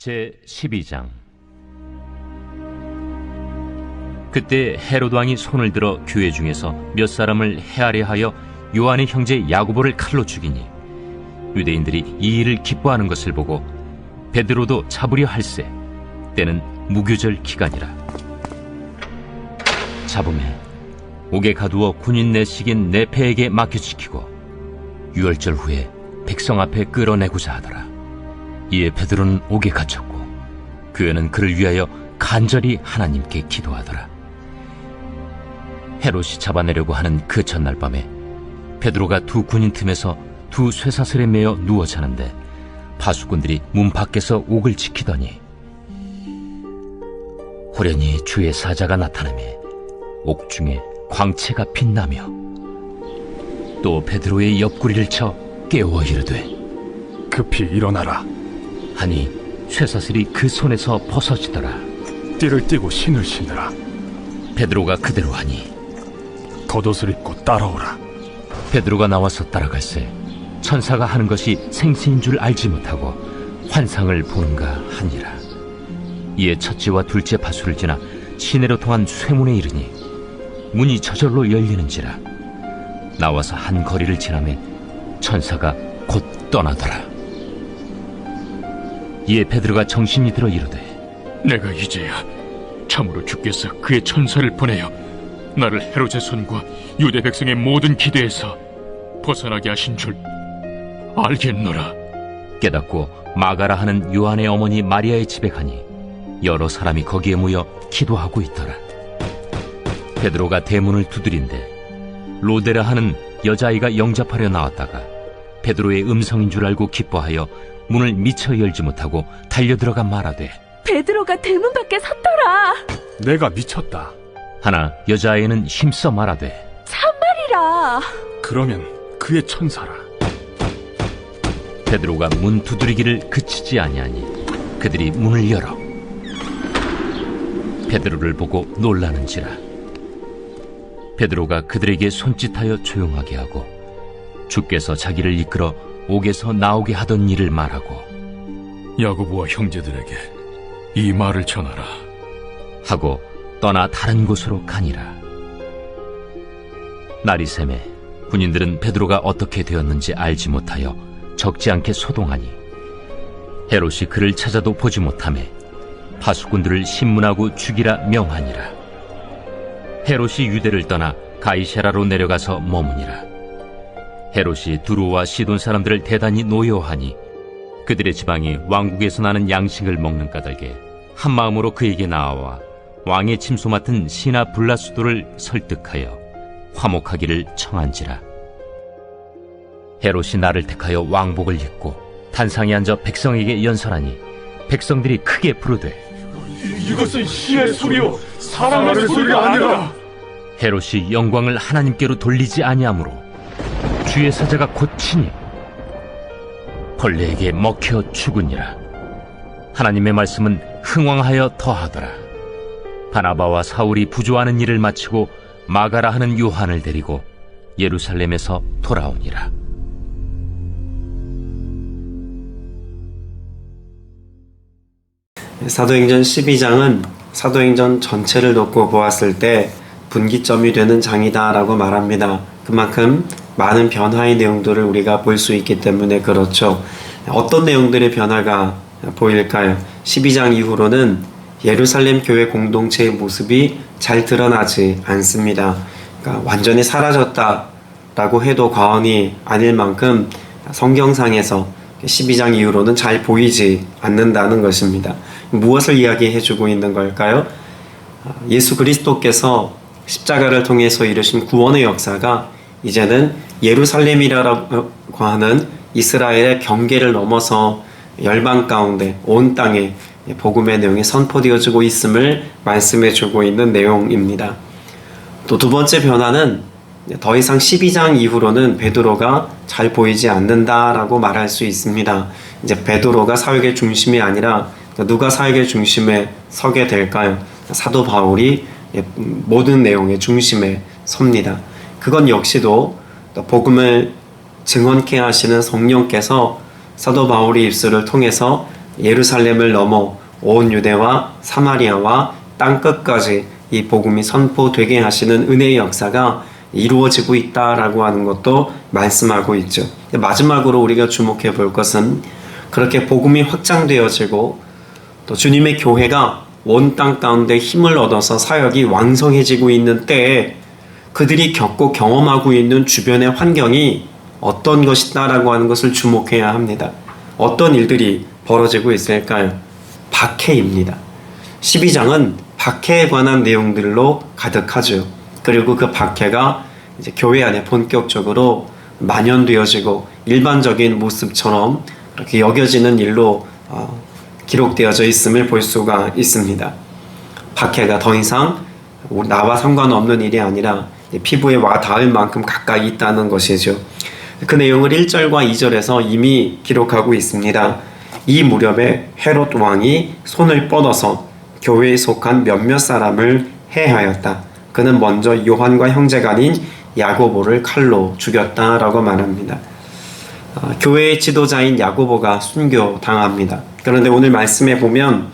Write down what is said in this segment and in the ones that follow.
제12장. 그때 헤롯 왕이 손을 들어 교회 중에서 몇 사람을 해하려 하여 요한의 형제 야고보를 칼로 죽이니 유대인들이 이 일을 기뻐하는 것을 보고 베드로도 잡으려 할세. 때는 무교절 기간이라. 잡음에 옥에 가두어 군인 내식인 네페에게 맡겨지키고 유월절 후에 백성 앞에 끌어내고자 하더라. 이에 베드로는 옥에 갇혔고 그 애는 그를 위하여 간절히 하나님께 기도하더라. 헤롯이 잡아내려고 하는 그 전날 밤에 베드로가 두 군인 틈에서 두 쇠사슬에 매어 누워 자는데 파수꾼들이 문 밖에서 옥을 지키더니 호련히 주의 사자가 나타나매 옥중에 광채가 빛나며 또 베드로의 옆구리를 쳐 깨워 이르되 급히 일어나라 하니 쇠사슬이 그 손에서 벗어지더라. 띠를 띠고 신을 신으라. 베드로가 그대로 하니 겉옷을 입고 따라오라. 베드로가 나와서 따라갈새 천사가 하는 것이 생시인 줄 알지 못하고 환상을 보는가 하니라. 이에 첫째와 둘째 파수를 지나 시내로 통한 쇠문에 이르니 문이 저절로 열리는지라. 나와서 한 거리를 지나매 천사가 곧 떠나더라. 이에 베드로가 정신이 들어 이르되 내가 이제야 참으로 주께서 그의 천사를 보내어 나를 헤롯의 손과 유대 백성의 모든 기대에서 벗어나게 하신 줄 알겠노라. 깨닫고 마가라 하는 요한의 어머니 마리아의 집에 가니 여러 사람이 거기에 모여 기도하고 있더라. 베드로가 대문을 두드린데 로데라 하는 여자아이가 영접하려 나왔다가 베드로의 음성인 줄 알고 기뻐하여 문을 미처 열지 못하고 달려들어가 말하되 베드로가 대문 밖에 섰더라. 내가 미쳤다. 하나 여자아이는 힘써 말하되 참말이라. 그러면 그의 천사라. 베드로가 문 두드리기를 그치지 아니하니 그들이 문을 열어 베드로를 보고 놀라는지라. 베드로가 그들에게 손짓하여 조용하게 하고 주께서 자기를 이끌어 옥에서 나오게 하던 일을 말하고 야고보와 형제들에게 이 말을 전하라 하고 떠나 다른 곳으로 가니라. 날이 새매 군인들은 베드로가 어떻게 되었는지 알지 못하여 적지 않게 소동하니 헤롯이 그를 찾아도 보지 못하매 파수꾼들을 신문하고 죽이라 명하니라. 헤롯이 유대를 떠나 가이사라로 내려가서 머무니라. 헤롯이 두로와 시돈 사람들을 대단히 노여하니 그들의 지방이 왕국에서 나는 양식을 먹는 까닭에 한 마음으로 그에게 나아와 왕의 침소 맡은 시나 블라수도를 설득하여 화목하기를 청한지라. 헤롯이 나를 택하여 왕복을 입고 단상에 앉아 백성에게 연설하니 백성들이 크게 부르되 이것은 시의 소리요 사람의 소리가 아니라. 헤롯이 영광을 하나님께로 돌리지 아니하므로 주의 사자가 고치니 벌레에게 먹혀 죽으니라. 하나님의 말씀은 흥왕하여 더하더라. 바나바와 사울이 부조하는 일을 마치고 마가라 하는 요한을 데리고 예루살렘에서 돌아오니라. 사도행전 12장은 사도행전 전체를 놓고 보았을 때 분기점이 되는 장이다라고 말합니다. 그만큼 많은 변화의 내용들을 우리가 볼 수 있기 때문에 그렇죠. 어떤 내용들의 변화가 보일까요? 12장 이후로는 예루살렘 교회 공동체의 모습이 잘 드러나지 않습니다. 그러니까 완전히 사라졌다라고 해도 과언이 아닐 만큼 성경상에서 12장 이후로는 잘 보이지 않는다는 것입니다. 무엇을 이야기해주고 있는 걸까요? 예수 그리스도께서 십자가를 통해서 이루신 구원의 역사가 이제는 예루살렘이라고 하는 이스라엘의 경계를 넘어서 열방 가운데 온 땅에 복음의 내용이 선포되어지고 있음을 말씀해주고 있는 내용입니다. 또 두 번째 변화는 더 이상 12장 이후로는 베드로가 잘 보이지 않는다라고 말할 수 있습니다. 이제 베드로가 사역의 중심이 아니라 누가 사역의 중심에 서게 될까요? 사도 바울이 모든 내용의 중심에 섭니다. 그건 역시도 복음을 증언케 하시는 성령께서 사도 바울의 입술을 통해서 예루살렘을 넘어 온 유대와 사마리아와 땅끝까지 이 복음이 선포되게 하시는 은혜의 역사가 이루어지고 있다라고 하는 것도 말씀하고 있죠. 마지막으로 우리가 주목해 볼 것은 그렇게 복음이 확장되어지고 또 주님의 교회가 온 땅 가운데 힘을 얻어서 사역이 왕성해지고 있는 때에 그들이 겪고 경험하고 있는 주변의 환경이 어떤 것이다라고 하는 것을 주목해야 합니다. 어떤 일들이 벌어지고 있을까요? 박해입니다. 12장은 박해에 관한 내용들로 가득하죠. 그리고 그 박해가 이제 교회 안에 본격적으로 만연되어지고 일반적인 모습처럼 그렇게 여겨지는 일로 기록되어져 있음을 볼 수가 있습니다. 박해가 더 이상 나와 상관없는 일이 아니라 피부에 와 닿을 만큼 가까이 있다는 것이죠. 그 내용을 1절과 2절에서 이미 기록하고 있습니다. 이 무렵에 헤롯 왕이 손을 뻗어서 교회에 속한 몇몇 사람을 해하였다. 그는 먼저 요한과 형제간인 야고보를 칼로 죽였다라고 말합니다. 교회의 지도자인 야고보가 순교당합니다. 그런데 오늘 말씀에 보면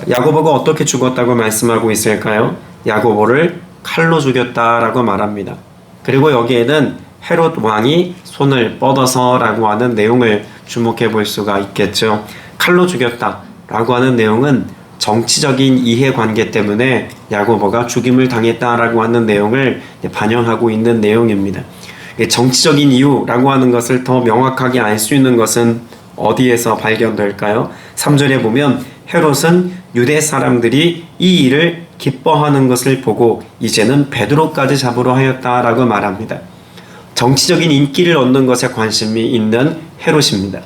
야고보가 어떻게 죽었다고 말씀하고 있을까요? 야고보를 칼로 죽였다라고 말합니다. 그리고 여기에는 헤롯 왕이 손을 뻗어서라고 하는 내용을 주목해 볼 수가 있겠죠. 칼로 죽였다라고 하는 내용은 정치적인 이해관계 때문에 야고보가 죽임을 당했다라고 하는 내용을 반영하고 있는 내용입니다. 정치적인 이유라고 하는 것을 더 명확하게 알 수 있는 것은 어디에서 발견될까요? 3절에 보면 헤롯은 유대 사람들이 이 일을 기뻐하는 것을 보고 이제는 베드로까지 잡으러 하였다라고 말합니다. 정치적인 인기를 얻는 것에 관심이 있는 헤롯입니다.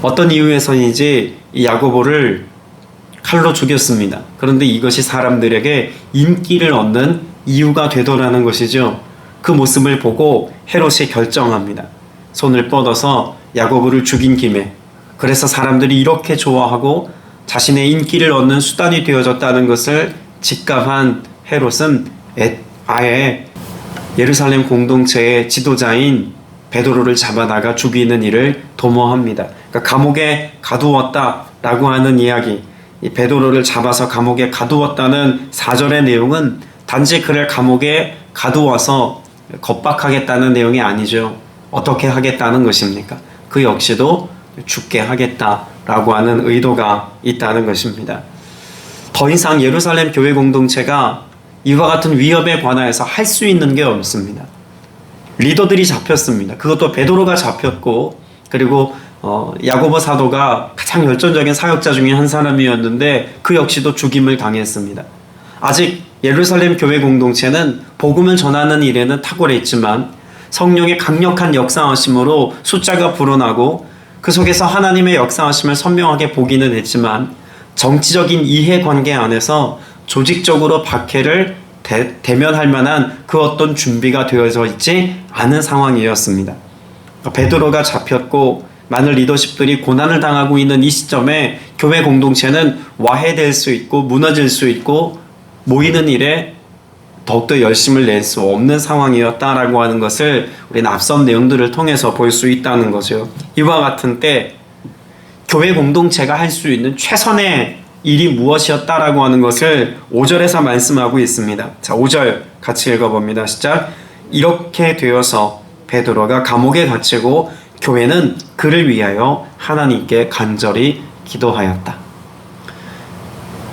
어떤 이유에서인지 이 야고보를 칼로 죽였습니다. 그런데 이것이 사람들에게 인기를 얻는 이유가 되더라는 것이죠. 그 모습을 보고 헤롯이 결정합니다. 손을 뻗어서 야고보를 죽인 김에 그래서 사람들이 이렇게 좋아하고 자신의 인기를 얻는 수단이 되어졌다는 것을 직감한 헤롯은 아예 예루살렘 공동체의 지도자인 베드로를 잡아다가 죽이는 일을 도모합니다. 그러니까 감옥에 가두었다라고 하는 이야기, 이 베드로를 잡아서 감옥에 가두었다는 4절의 내용은 단지 그를 감옥에 가두어서 겁박하겠다는 내용이 아니죠. 어떻게 하겠다는 것입니까? 그 역시도 죽게 하겠다라고 하는 의도가 있다는 것입니다. 더 이상 예루살렘 교회 공동체가 이와 같은 위협에 관하여서 할 수 있는 게 없습니다. 리더들이 잡혔습니다. 그것도 베드로가 잡혔고 그리고 야고보 사도가 가장 열정적인 사역자 중에 한 사람이었는데 그 역시도 죽임을 당했습니다. 아직 예루살렘 교회 공동체는 복음을 전하는 일에는 탁월해 있지만 성령의 강력한 역사하심으로 숫자가 불어나고 그 속에서 하나님의 역사하심을 선명하게 보기는 했지만 정치적인 이해관계 안에서 조직적으로 박해를 대면할 만한 그 어떤 준비가 되어져 있지 않은 상황이었습니다. 베드로가 잡혔고 많은 리더십들이 고난을 당하고 있는 이 시점에 교회 공동체는 와해될 수 있고 무너질 수 있고 모이는 일에 더욱더 열심을 낼 수 없는 상황이었다라고 하는 것을 우리는 앞선 내용들을 통해서 볼 수 있다는 거죠. 이와 같은 때 교회 공동체가 할 수 있는 최선의 일이 무엇이었다라고 하는 것을 5절에서 말씀하고 있습니다. 자, 5절 같이 읽어봅니다. 시작. 이렇게 되어서 베드로가 감옥에 갇히고 교회는 그를 위하여 하나님께 간절히 기도하였다.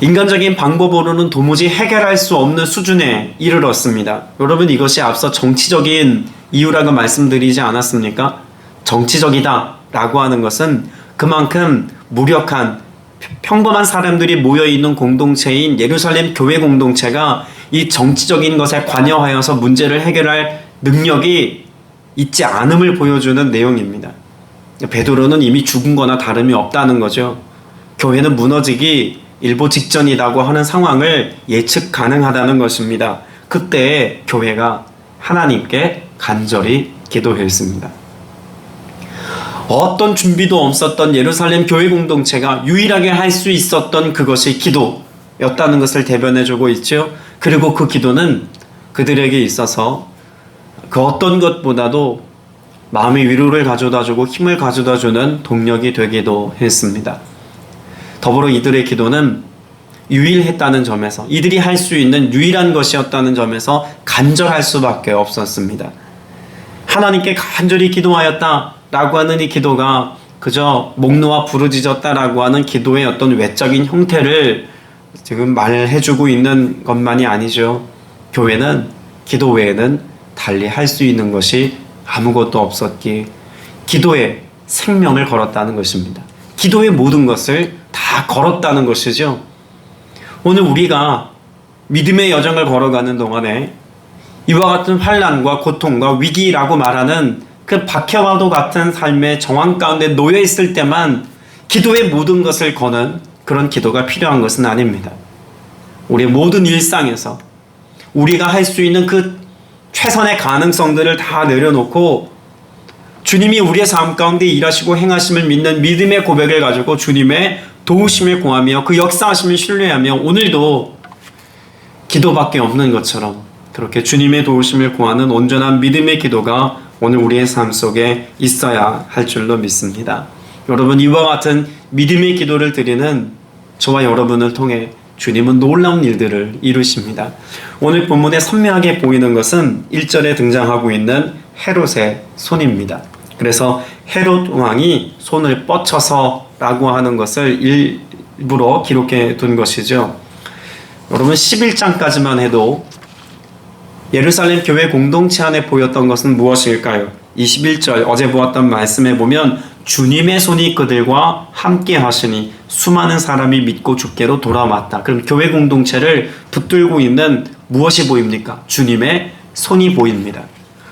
인간적인 방법으로는 도무지 해결할 수 없는 수준에 이르렀습니다. 여러분, 이것이 앞서 정치적인 이유라고 말씀드리지 않았습니까? 정치적이다 라고 하는 것은 그만큼 무력한 평범한 사람들이 모여있는 공동체인 예루살렘 교회 공동체가 이 정치적인 것에 관여하여서 문제를 해결할 능력이 있지 않음을 보여주는 내용입니다. 베드로는 이미 죽은 거나 다름이 없다는 거죠. 교회는 무너지기 일보 직전이라고 하는 상황을 예측 가능하다는 것입니다. 그때 교회가 하나님께 간절히 기도했습니다. 어떤 준비도 없었던 예루살렘 교회 공동체가 유일하게 할 수 있었던 그것이 기도였다는 것을 대변해주고 있죠. 그리고 그 기도는 그들에게 있어서 그 어떤 것보다도 마음의 위로를 가져다주고 힘을 가져다주는 동력이 되기도 했습니다. 더불어 이들의 기도는 유일했다는 점에서, 이들이 할 수 있는 유일한 것이었다는 점에서 간절할 수밖에 없었습니다. 하나님께 간절히 기도하였다라고 하는 이 기도가 그저 목 놓아 부르짖었다라고 하는 기도의 어떤 외적인 형태를 지금 말해주고 있는 것만이 아니죠. 교회는 기도 외에는 달리 할 수 있는 것이 아무것도 없었기에 기도에 생명을 걸었다는 것입니다. 기도의 모든 것을 다 걸었다는 것이죠. 오늘 우리가 믿음의 여정을 걸어가는 동안에 이와 같은 환난과 고통과 위기라고 말하는 그 박해와도 같은 삶의 정황 가운데 놓여 있을 때만 기도의 모든 것을 거는 그런 기도가 필요한 것은 아닙니다. 우리의 모든 일상에서 우리가 할 수 있는 그 최선의 가능성들을 다 내려놓고 주님이 우리의 삶 가운데 일하시고 행하심을 믿는 믿음의 고백을 가지고 주님의 도우심을 구하며 그 역사하심을 신뢰하며 오늘도 기도밖에 없는 것처럼 그렇게 주님의 도우심을 구하는 온전한 믿음의 기도가 오늘 우리의 삶 속에 있어야 할 줄로 믿습니다. 여러분, 이와 같은 믿음의 기도를 드리는 저와 여러분을 통해 주님은 놀라운 일들을 이루십니다. 오늘 본문에 선명하게 보이는 것은 1절에 등장하고 있는 헤롯의 손입니다. 그래서 헤롯 왕이 손을 뻗쳐서 라고 하는 것을 일부러 기록해 둔 것이죠. 여러분, 11장까지만 해도 예루살렘 교회 공동체 안에 보였던 것은 무엇일까요? 21절 어제 보았던 말씀에 보면 주님의 손이 그들과 함께 하시니 수많은 사람이 믿고 주께로 돌아왔다. 그럼 교회 공동체를 붙들고 있는 무엇이 보입니까? 주님의 손이 보입니다.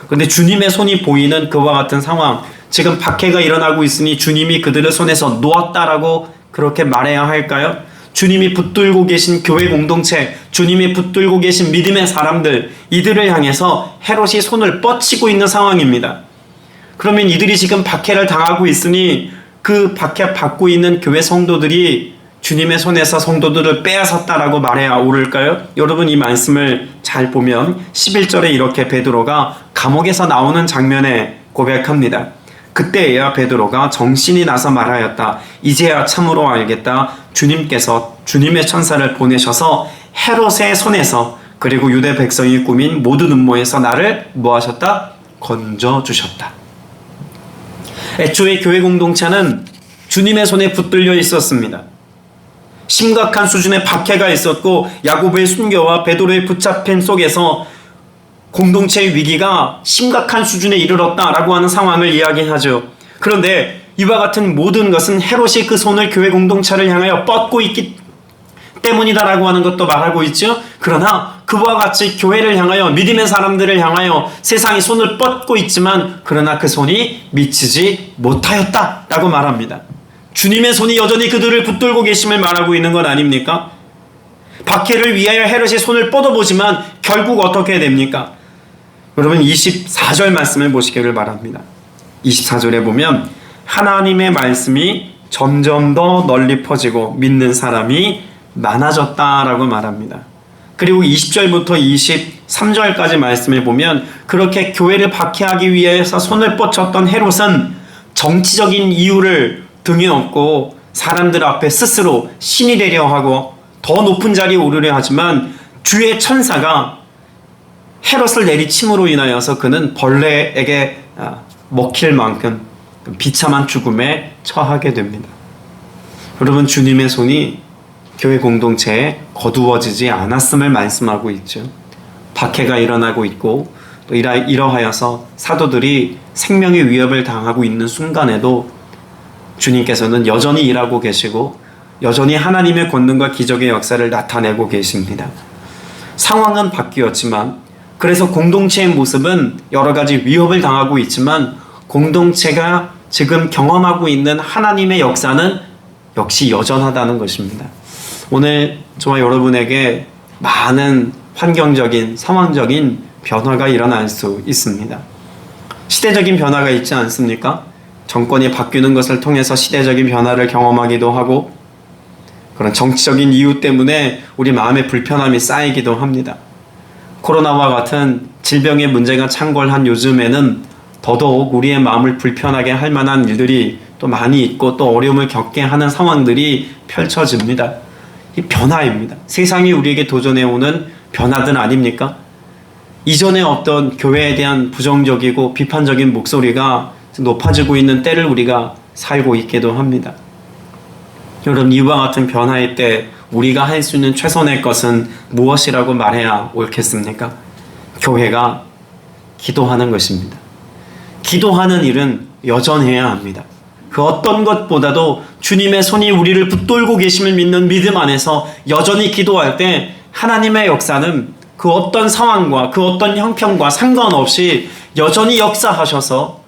그런데 주님의 손이 보이는 그와 같은 상황, 지금 박해가 일어나고 있으니 주님이 그들의 손에서 놓았다라고 그렇게 말해야 할까요? 주님이 붙들고 계신 교회 공동체, 주님이 붙들고 계신 믿음의 사람들, 이들을 향해서 헤롯이 손을 뻗치고 있는 상황입니다. 그러면 이들이 지금 박해를 당하고 있으니 그 박해 받고 있는 교회 성도들이 주님의 손에서 성도들을 빼앗았다라고 말해야 옳을까요? 여러분, 이 말씀을 잘 보면 11절에 이렇게 베드로가 감옥에서 나오는 장면에 고백합니다. 그때에야 베드로가 정신이 나서 말하였다. 이제야 참으로 알겠다. 주님께서 주님의 천사를 보내셔서 헤롯의 손에서 그리고 유대 백성이 꾸민 모든 음모에서 나를 뭐하셨다? 건져주셨다. 애초에 교회 공동체는 주님의 손에 붙들려 있었습니다. 심각한 수준의 박해가 있었고 야고보의 순교와 베드로의 붙잡힘 속에서 공동체의 위기가 심각한 수준에 이르렀다라고 하는 상황을 이야기하죠. 그런데 이와 같은 모든 것은 헤롯이 그 손을 교회 공동체를 향하여 뻗고 있기 때문이다라고 하는 것도 말하고 있죠. 그러나 그와 같이 교회를 향하여 믿음의 사람들을 향하여 세상이 손을 뻗고 있지만 그러나 그 손이 미치지 못하였다라고 말합니다. 주님의 손이 여전히 그들을 붙들고 계심을 말하고 있는 것 아닙니까? 박해를 위하여 헤롯이 손을 뻗어보지만 결국 어떻게 됩니까? 여러분, 24절 말씀을 보시기를 바랍니다. 24절에 보면 하나님의 말씀이 점점 더 널리 퍼지고 믿는 사람이 많아졌다라고 말합니다. 그리고 20절부터 23절까지 말씀을 보면 그렇게 교회를 박해하기 위해서 손을 뻗쳤던 헤롯은 정치적인 이유를 등에 업고 사람들 앞에 스스로 신이 되려 하고 더 높은 자리에 오르려 하지만 주의 천사가 헤롯을 내리침으로 인하여서 그는 벌레에게 먹힐 만큼 비참한 죽음에 처하게 됩니다. 여러분, 주님의 손이 교회 공동체에 거두어지지 않았음을 말씀하고 있죠. 박해가 일어나고 있고 또 이러하여서 사도들이 생명의 위협을 당하고 있는 순간에도 주님께서는 여전히 일하고 계시고 여전히 하나님의 권능과 기적의 역사를 나타내고 계십니다. 상황은 바뀌었지만 그래서 공동체의 모습은 여러 가지 위협을 당하고 있지만 공동체가 지금 경험하고 있는 하나님의 역사는 역시 여전하다는 것입니다. 오늘 저와 여러분에게 많은 환경적인, 상황적인 변화가 일어날 수 있습니다. 시대적인 변화가 있지 않습니까? 정권이 바뀌는 것을 통해서 시대적인 변화를 경험하기도 하고 그런 정치적인 이유 때문에 우리 마음의 불편함이 쌓이기도 합니다. 코로나와 같은 질병의 문제가 창궐한 요즘에는 더더욱 우리의 마음을 불편하게 할 만한 일들이 또 많이 있고 또 어려움을 겪게 하는 상황들이 펼쳐집니다. 이 변화입니다. 세상이 우리에게 도전해오는 변화들 아닙니까? 이전에 어떤 교회에 대한 부정적이고 비판적인 목소리가 높아지고 있는 때를 우리가 살고 있기도 합니다. 여러분, 이와 같은 변화의 때 우리가 할 수 있는 최선의 것은 무엇이라고 말해야 옳겠습니까? 교회가 기도하는 것입니다. 기도하는 일은 여전해야 합니다. 그 어떤 것보다도 주님의 손이 우리를 붙들고 계심을 믿는 믿음 안에서 여전히 기도할 때 하나님의 역사는 그 어떤 상황과 그 어떤 형편과 상관없이 여전히 역사하셔서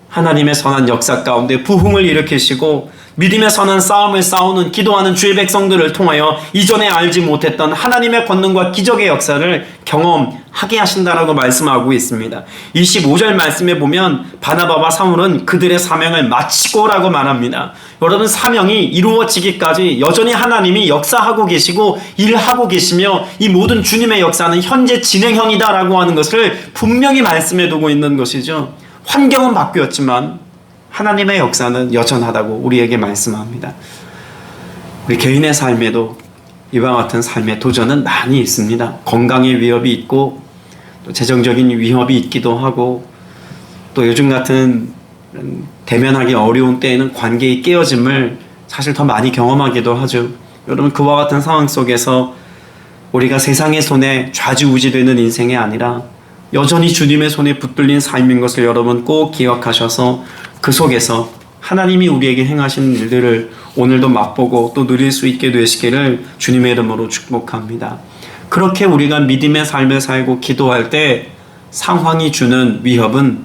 하나님의 선한 역사 가운데 부흥을 일으키시고 믿음의 선한 싸움을 싸우는 기도하는 주의 백성들을 통하여 이전에 알지 못했던 하나님의 권능과 기적의 역사를 경험하게 하신다라고 말씀하고 있습니다. 25절 말씀에 보면 바나바와 사울은 그들의 사명을 마치고라고 말합니다. 여러분, 사명이 이루어지기까지 여전히 하나님이 역사하고 계시고 일하고 계시며 이 모든 주님의 역사는 현재 진행형이다라고 하는 것을 분명히 말씀해 두고 있는 것이죠. 환경은 바뀌었지만 하나님의 역사는 여전하다고 우리에게 말씀합니다. 우리 개인의 삶에도 이와 같은 삶의 도전은 많이 있습니다. 건강의 위협이 있고 또 재정적인 위협이 있기도 하고 또 요즘 같은 대면하기 어려운 때에는 관계의 깨어짐을 사실 더 많이 경험하기도 하죠. 여러분, 그와 같은 상황 속에서 우리가 세상의 손에 좌지우지되는 인생이 아니라 여전히 주님의 손에 붙들린 삶인 것을 여러분 꼭 기억하셔서 그 속에서 하나님이 우리에게 행하신 일들을 오늘도 맛보고 또 누릴 수 있게 되시기를 주님의 이름으로 축복합니다. 그렇게 우리가 믿음의 삶을 살고 기도할 때 상황이 주는 위협은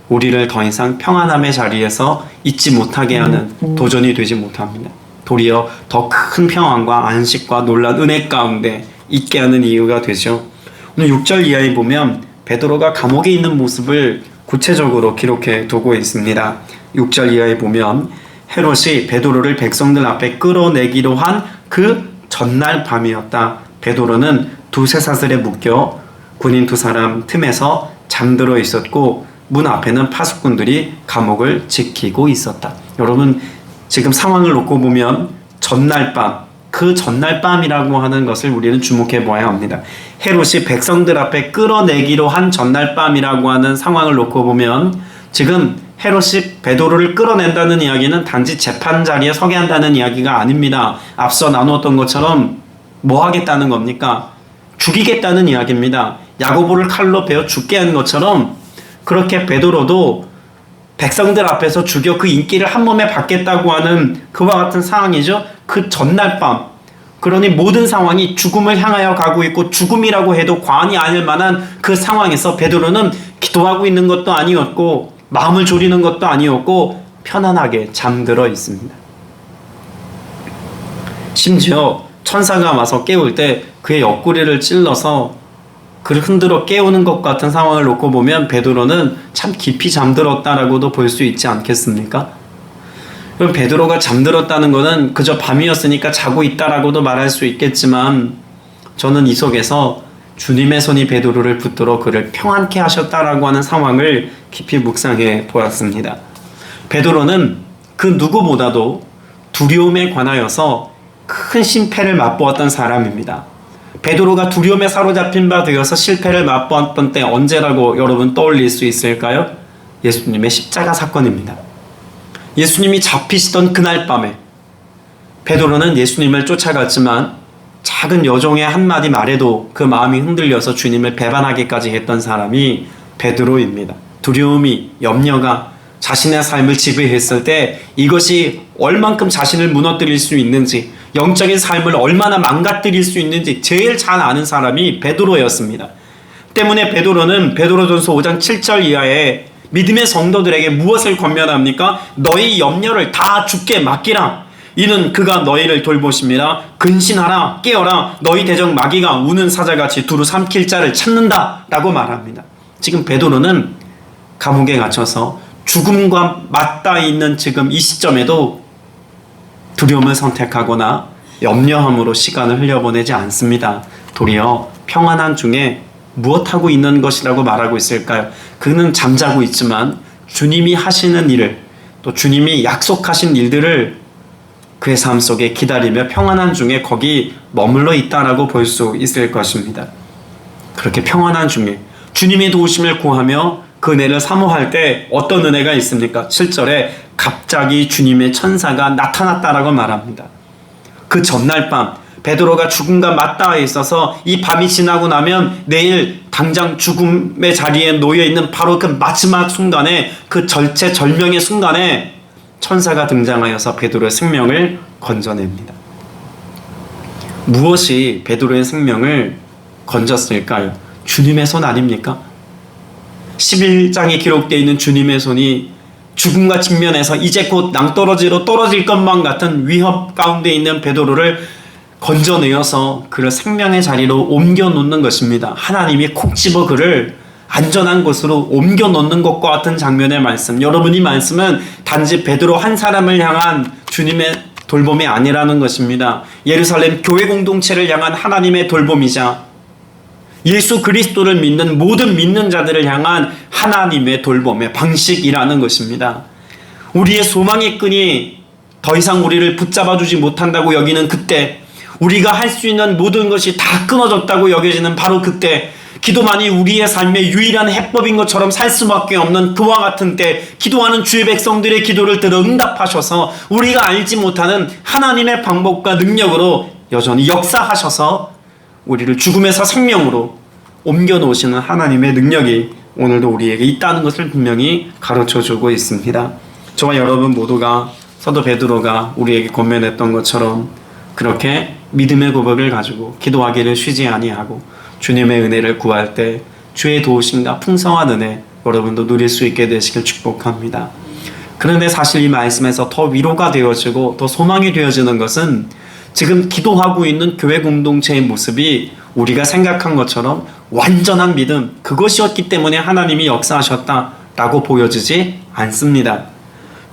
우리를 더 이상 평안함의 자리에서 있지 못하게 하는 도전이 되지 못합니다. 도리어 더 큰 평안과 안식과 놀란 은혜 가운데 있게 하는 이유가 되죠. 오늘 6절 이하에 보면 베드로가 감옥에 있는 모습을 구체적으로 기록해 두고 있습니다. 6절 이하에 보면 헤롯이 베드로를 백성들 앞에 끌어내기로 한 그 전날 밤이었다. 베드로는 두세 사슬에 묶여 군인 두 사람 틈에서 잠들어 있었고 문 앞에는 파수꾼들이 감옥을 지키고 있었다. 여러분, 지금 상황을 놓고 보면 전날 밤, 그 전날 밤이라고 하는 것을 우리는 주목해 보아야 합니다. 헤롯이 백성들 앞에 끌어내기로 한 전날 밤이라고 하는 상황을 놓고 보면 지금 헤롯이 베드로를 끌어낸다는 이야기는 단지 재판 자리에 서게 한다는 이야기가 아닙니다. 앞서 나누었던 것처럼 뭐 하겠다는 겁니까? 죽이겠다는 이야기입니다. 야고보를 칼로 베어 죽게 한 것처럼 그렇게 베드로도 백성들 앞에서 죽여 그 인기를 한 몸에 받겠다고 하는 그와 같은 상황이죠. 그 전날 밤, 그러니 모든 상황이 죽음을 향하여 가고 있고 죽음이라고 해도 과언이 아닐 만한 그 상황에서 베드로는 기도하고 있는 것도 아니었고 마음을 졸이는 것도 아니었고 편안하게 잠들어 있습니다. 심지어 천사가 와서 깨울 때 그의 옆구리를 찔러서 그를 흔들어 깨우는 것 같은 상황을 놓고 보면 베드로는 참 깊이 잠들었다라고도 볼 수 있지 않겠습니까? 그럼 베드로가 잠들었다는 것은 그저 밤이었으니까 자고 있다라고도 말할 수 있겠지만 저는 이 속에서 주님의 손이 베드로를 붙들어 그를 평안케 하셨다라고 하는 상황을 깊이 묵상해 보았습니다. 베드로는 그 누구보다도 두려움에 관하여서 큰 심패를 맛보았던 사람입니다. 베드로가 두려움에 사로잡힌 바 되어서 실패를 맛보았던 때 언제라고 여러분 떠올릴 수 있을까요? 예수님의 십자가 사건입니다. 예수님이 잡히시던 그날 밤에 베드로는 예수님을 쫓아갔지만 작은 여종의 한마디 말에도 그 마음이 흔들려서 주님을 배반하기까지 했던 사람이 베드로입니다. 두려움이, 염려가 자신의 삶을 지배했을 때 이것이 얼만큼 자신을 무너뜨릴 수 있는지, 영적인 삶을 얼마나 망가뜨릴 수 있는지 제일 잘 아는 사람이 베드로였습니다. 때문에 베드로는 베드로전서 5장 7절 이하에 믿음의 성도들에게 무엇을 권면합니까? 너희 염려를 다 주께 맡기라. 이는 그가 너희를 돌보심이라. 근신하라, 깨어라. 너희 대적 마귀가 우는 사자같이 두루 삼킬 자를 찾는다 라고 말합니다. 지금 베드로는 감옥에 갇혀서 죽음과 맞닿아 있는 지금 이 시점에도 두려움을 선택하거나 염려함으로 시간을 흘려보내지 않습니다. 도리어 평안한 중에 무엇하고 있는 것이라고 말하고 있을까요? 그는 잠자고 있지만 주님이 하시는 일을, 또 주님이 약속하신 일들을 그의 삶 속에 기다리며 평안한 중에 거기 머물러 있다라고 볼 수 있을 것입니다. 그렇게 평안한 중에 주님의 도우심을 구하며 그 은혜를 사모할 때 어떤 은혜가 있습니까? 7절에 갑자기 주님의 천사가 나타났다라고 말합니다. 그 전날 밤 베드로가 죽음과 맞닿아 있어서 이 밤이 지나고 나면 내일 당장 죽음의 자리에 놓여 있는 바로 그 마지막 순간에, 그 절체절명의 순간에 천사가 등장하여서 베드로의 생명을 건져냅니다. 무엇이 베드로의 생명을 건졌을까요? 주님의 손 아닙니까? 11장에 기록되어 있는 주님의 손이 죽음과 직면해서 이제 곧 낭떠러지로 떨어질 것만 같은 위협 가운데 있는 베드로를 건져내어서 그를 생명의 자리로 옮겨 놓는 것입니다. 하나님이 콕 집어 그를 안전한 곳으로 옮겨 놓는 것과 같은 장면의 말씀. 여러분, 이 말씀은 단지 베드로 한 사람을 향한 주님의 돌봄이 아니라는 것입니다. 예루살렘 교회 공동체를 향한 하나님의 돌봄이자 예수 그리스도를 믿는 모든 믿는 자들을 향한 하나님의 돌봄의 방식이라는 것입니다. 우리의 소망의 끈이 더 이상 우리를 붙잡아주지 못한다고 여기는 그때, 우리가 할 수 있는 모든 것이 다 끊어졌다고 여겨지는 바로 그때, 기도만이 우리의 삶의 유일한 해법인 것처럼 살 수밖에 없는 그와 같은 때, 기도하는 주의 백성들의 기도를 들어 응답하셔서 우리가 알지 못하는 하나님의 방법과 능력으로 여전히 역사하셔서 우리를 죽음에서 생명으로 옮겨 놓으시는 하나님의 능력이 오늘도 우리에게 있다는 것을 분명히 가르쳐주고 있습니다. 저와 여러분 모두가 사도 베드로가 우리에게 권면했던 것처럼 그렇게 믿음의 고백을 가지고 기도하기를 쉬지 아니하고 주님의 은혜를 구할 때 주의 도우심과 풍성한 은혜 여러분도 누릴 수 있게 되시길 축복합니다. 그런데 사실 이 말씀에서 더 위로가 되어지고 더 소망이 되어지는 것은 지금 기도하고 있는 교회 공동체의 모습이 우리가 생각한 것처럼 완전한 믿음, 그것이었기 때문에 하나님이 역사하셨다라고 보여지지 않습니다.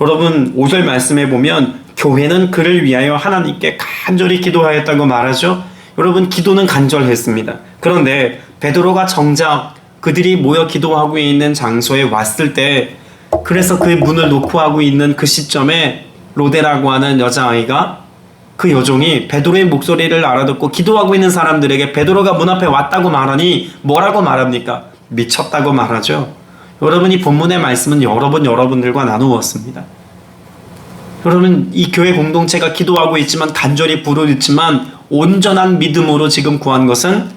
여러분, 5절 말씀에 보면 교회는 그를 위하여 하나님께 간절히 기도하였다고 말하죠. 여러분, 기도는 간절했습니다. 그런데 베드로가 정작 그들이 모여 기도하고 있는 장소에 왔을 때, 그래서 그 문을 놓고 하고 있는 그 시점에 로데라고 하는 여자아이가, 그 여종이 베드로의 목소리를 알아듣고 기도하고 있는 사람들에게 베드로가 문 앞에 왔다고 말하니 뭐라고 말합니까? 미쳤다고 말하죠. 여러분, 이 본문의 말씀은 여러분들과 나누었습니다. 여러분, 이 교회 공동체가 기도하고 있지만, 간절히 부르짖지만 온전한 믿음으로 지금 구한 것은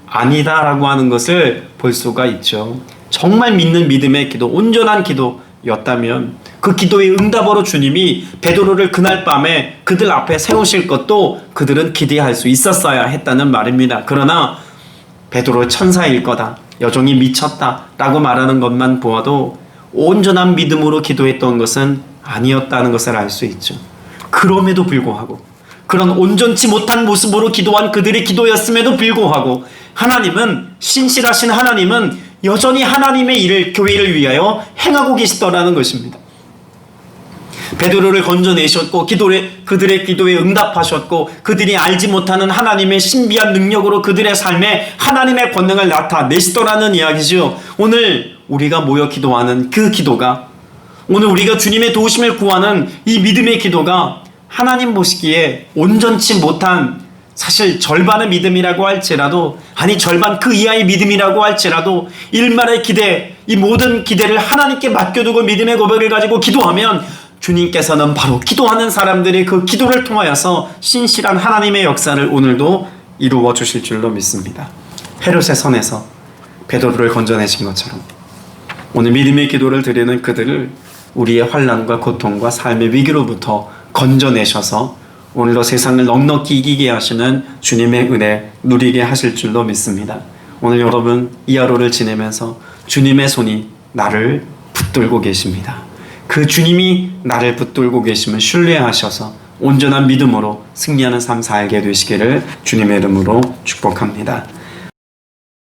아니다라고 하는 것을 볼 수가 있죠. 정말 믿는 믿음의 기도, 온전한 기도였다면 그 기도의 응답으로 주님이 베드로를 그날 밤에 그들 앞에 세우실 것도 그들은 기대할 수 있었어야 했다는 말입니다. 그러나 베드로의 천사일 거다, 여종이 미쳤다라고 말하는 것만 보아도 온전한 믿음으로 기도했던 것은 아니었다는 것을 알 수 있죠. 그럼에도 불구하고, 그런 온전치 못한 모습으로 기도한 그들의 기도였음에도 불구하고 하나님은, 신실하신 하나님은 여전히 하나님의 일을, 교회를 위하여 행하고 계시더라는 것입니다. 베드로를 건져내셨고 그들의 기도에 응답하셨고, 그들이 알지 못하는 하나님의 신비한 능력으로 그들의 삶에 하나님의 권능을 나타내시더라는 이야기죠. 오늘 우리가 모여 기도하는 그 기도가, 오늘 우리가 주님의 도우심을 구하는 이 믿음의 기도가 하나님 보시기에 온전치 못한, 사실 절반의 믿음이라고 할지라도, 아니 절반 그 이하의 믿음이라고 할지라도 일말의 기대, 이 모든 기대를 하나님께 맡겨두고 믿음의 고백을 가지고 기도하면 주님께서는 바로 기도하는 사람들의 그 기도를 통하여서 신실한 하나님의 역사를 오늘도 이루어 주실 줄로 믿습니다. 헤롯의 손에서 베드로를 건져내신 것처럼 오늘 믿음의 기도를 드리는 그들을 우리의 환난과 고통과 삶의 위기로부터 건져내셔서 오늘도 세상을 넉넉히 이기게 하시는 주님의 은혜 누리게 하실 줄로 믿습니다. 오늘 여러분 이 하루를 지내면서 주님의 손이 나를 붙들고 계십니다. 그 주님이 나를 붙들고 계심을 신뢰하셔서 온전한 믿음으로 승리하는 삶 살게 되시기를 주님의 이름으로 축복합니다.